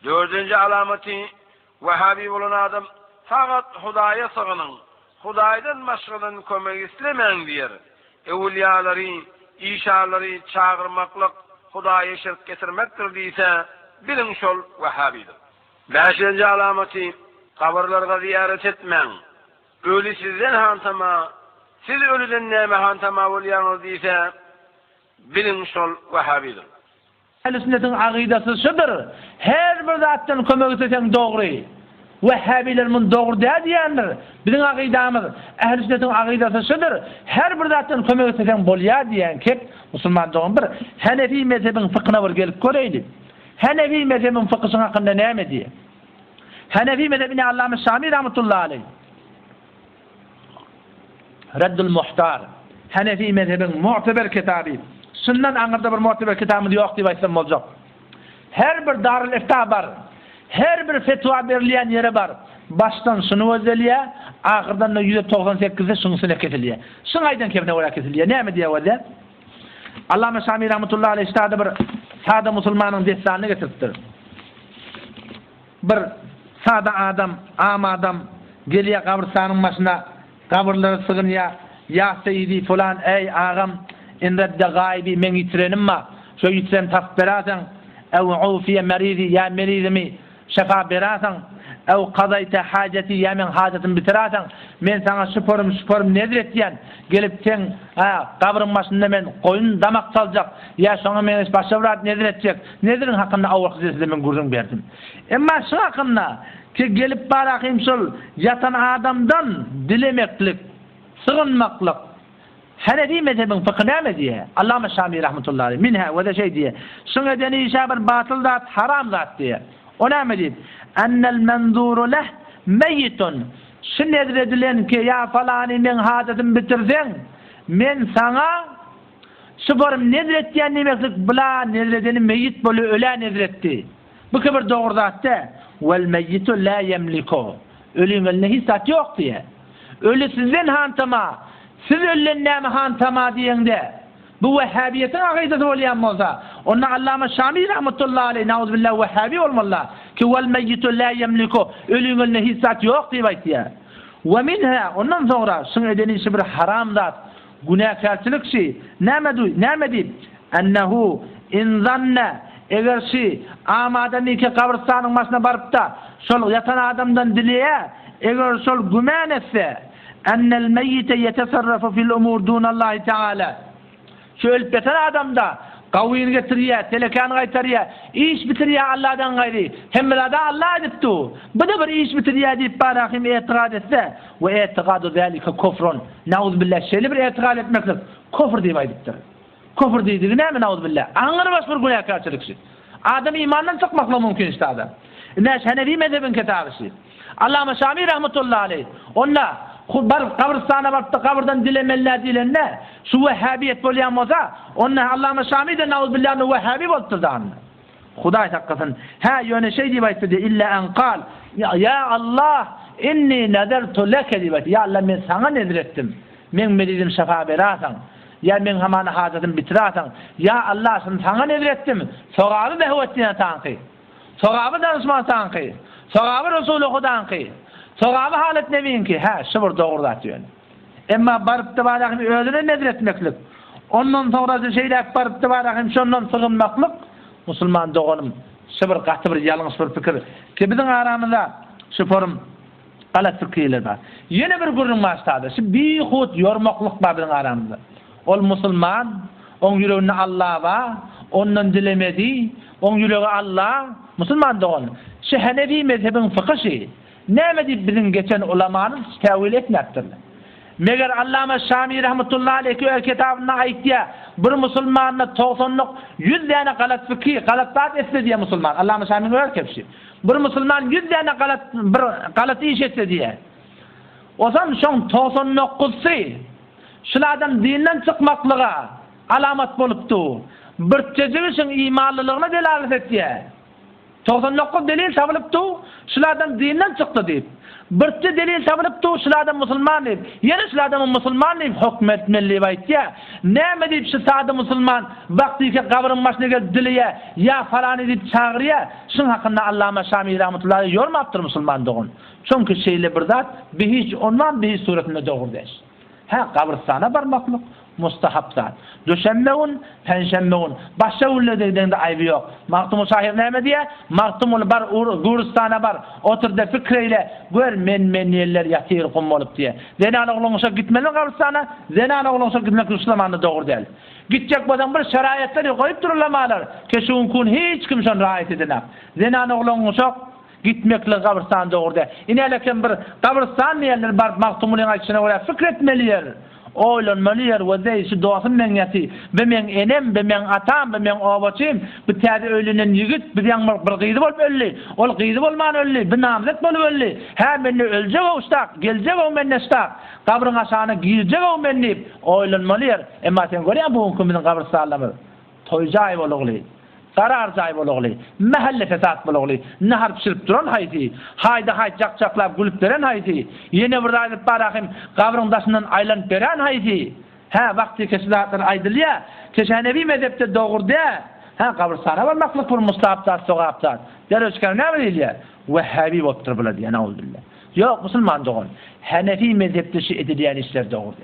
Dördüncü alameti Vehhabi olan adam fakat Hudaya sığının, Hudaydan başkadan kömek istemeyen diyer. Evliyaları, işarları çağırmaklık, Hudaya şirk getirmektir deyse, bilin şol Vehhabidir. Beşinci alameti kabirlerine ziyaret etmeyin. Ölü sizden hantama, siz ölüden neme hantama olyanız deyse, bilin şol Vehhabidir. Ehl-i sünnetin aqidası şudur. Her bir zattan kömek etseng doğru. Vehhabiler bunu doğru diyendir. Bizim aqidamız ehl-i sünnetin aqidası şudur. Her bir zattan kömek etseng bolya diyen kep Müslüman doğun bir Hanefi mezhebin fıkhına bir gelip göreyli. Hanefi mezhebin fıkhısının hakkında ne diye? Hanefi mezhebini Allame Şami rahmetullahi aleyh. Reddül Muhtar. Hanefi mezhebin mu'teber kitabı. Sünnet anırda bir mu'teber kitabı yok diye aysam olacak. Her bir Darül İfta var. Her bir fetva verilen yere var. Baştan şunu özeliye, ahırdan da %98'e şunusuna kesiliye. Şun aydan kefine olarak kesiliye. Ne mi diye öyle? Allame Şami rahmetullahi aleyh işte bir sade Müslümanın destanını getirttir. Bir sade adam, am adam geliye kabirstanın başına kabirleri sığın ya seyyidi falan ey ağam inredde gaybi men yitirenim ma şu yitiren taf berasan ev ufiye meridi ya meridimi şefa berasan ev kadayta haceti ya men hacetim bitirasan men sana şüpürüm nedir etdiyen gelip sen kabrin başında men koyun damak salacak ya sonra men başavrat nedir edecek nedirin hakkında avrak zeside men gurun berdim emma şu hakkında ki gelip barakayım sol yatan adamdan dilemeklik sığınmaklık Hanefi mezhebin fıkhına mı diye Allame Şami rahmetullahi aleyh minha ve de şey diye şuna deni işaber batıl zat haram zat diye ona mı diye ennel menzuru leh meyyitun şu nedir edilen ki ya falani men hadetim bitirsen men sana şubarım nedir ettiyen demeklik bila nedir edeni meyyit bolu öle nedir etti bu kadar doğru zat de vel meyyitu la yemliku ölüm eline hissat yok diye ölü sizden hantama siz ölünden hantama diyende bu Vehhabiyetin akidesi olayan olsa onun Allame Şami rahmetullahi aleyh nauzubillah Vehhabi olmalı ki vel meyyitu la yemliku ölüm eline hissat yok diye ya ve minha ondan sonra şun edeni işi bir haram zat günahkarçılık şey ne deyip ennehu in zanne eğer şey amadani ki kabristanın başına barıp da sol yatan adamdan dileye eğer sol güman etse ennel meyyite yetesarrafu fil umur dunallahi teala şu ölüp yatan adamda kavuyunu getiriyor, telekanı kaytarıyor, iş bitiriyor Allah'dan gayri hemmilada Allah edipti bu da bir iş bitiriyor deyip barakim etiqad etse ve etiqadu zâlike kufrun nauzubillah şeyli bir etiqad etmektir kufr deyip aydiptir kufr deydiği ne mi nauzubillah anırbaş bir günahkarçılık şey adam imandan çıkmakla mümkün işte adam İnneş Hanefi mezhebin kitabısı Allame Şami rahmetullahi aleyh onunla kabristana barıp da kabirden dilemeller dilenne şu Vehhabiyet bolyan olsa onunla Allame Şami de nauzubillah Vehhabi boluptur da anla Huday hakkasın ha yöne şey deyip ayıttı illa en kal ya Allah inni nedertu leke deyip ya Allah men sana nedir ettim men meridim şefa berasan ya men hamanı hacetim bitirasan ya Allah sana nedir ettim soğabı behvetine tanqi soğabı danışman tanqi soğabı Resulü Hudanqi soğabı halet nebiyin ki ha şıbır doğru da diyor emma barıp da barakım özüne nedir etmeklik ondan sonra şeyle barıp da barakım şondan sığınmaklık Müslüman doğunum şıbır katı bir yalnız bir fikir ki bizim aramızda şıpırım kalat fikirler var yine bir gurun başladı şu bir hut yormaklık var bizim aramızda ol Müslüman on yüreğinde Allah var ondan dilemedi on yüreği Allah Müslüman doğun şu Hanefi mezhebin fıkışı ne deyip bizim geçen ulamanın tevil etmektir. Meğer Allame Şami rahmetullahi aleyh kitabına ait diye bir Müslümanla 90'lık 100 tane galat fıkhi, galattat etse diye Müslüman. Allame Şami'nin öyle kepsi. Bir Müslüman 100 tane galat iş etse diye. O zaman şun 99'si şulardan dinden 99 delil tapılıpdy, şulardan dinden çıktı deyip. Birçe delil tapılıpdy, şulardan musulman deyip. Yine şulardan musulman deyip hükmetmeli baytya. Näme deyip şu sady musulman wagtyki gabrın başına gelip diliye ya falan deyip çağırıya. Şun hakkında Allama Şamil rahmetullahi yormapdyr musulmandygyny. Çünkü şeýle bir zat hiç ondan bir suretinde doğru değil. Ha kabristana barmaklyk mustahap zat. Döşenmeğin, penşenmeğin. Başka ullediğinde de ayıbı yok. Maktumu sahip näme diye? Maktumul bar, Guristana bar. Otur da fikreyle, gör men yerler yatır kum olup diye. Zenan oğlunsa gitmeli kabristana, zenan oğlunsa gitmek Müslümanı doğru değil. Gidecek badan bir şerayetleri koyup durulamalar. Keşun kun hiç kimsen rahat edinap. Zenan oğlunsa gitmekle kabristan doğru değil. İneleken bir kabristan yerler bar maktumulun açısına oraya fikretmeliyer. Oylanmalıyer ve deyişi doğasın men yati. Be men enem, be men atam, be men obaçim. Bir tane ölünen yigit, bir yan bir gıydı bolup ölli. Ol gıydı bolman ölli, bir namzet bolup ölli. Ha menni ölecek o ustak, gelecek o menni ustak. Kabrın aşağına girecek o menni. Oylanmalıyer. Emma sen görüyor bu hükümünün kabri sağlamı. Toycay bolugli. Karar cay bolugli. Mahalle fesat bolugli. Nahar pişirip duran hayti. Hayda hay çakçaklap gülüp beren hayti. Yine bir aylıp barahim kabrın daşından aylanıp beren hayti. Ha vakti keşilatlar aydılya. Keşanevi mezhepte doğurdu. Ha kabristana varmaklık bir mustahaptat, sogaptat. Deröçker ne bililya? Vehhabi bottur bula diye, naudullah. Yok musulman doğun. Hanefi mezhepte edilyen işler doğurdu.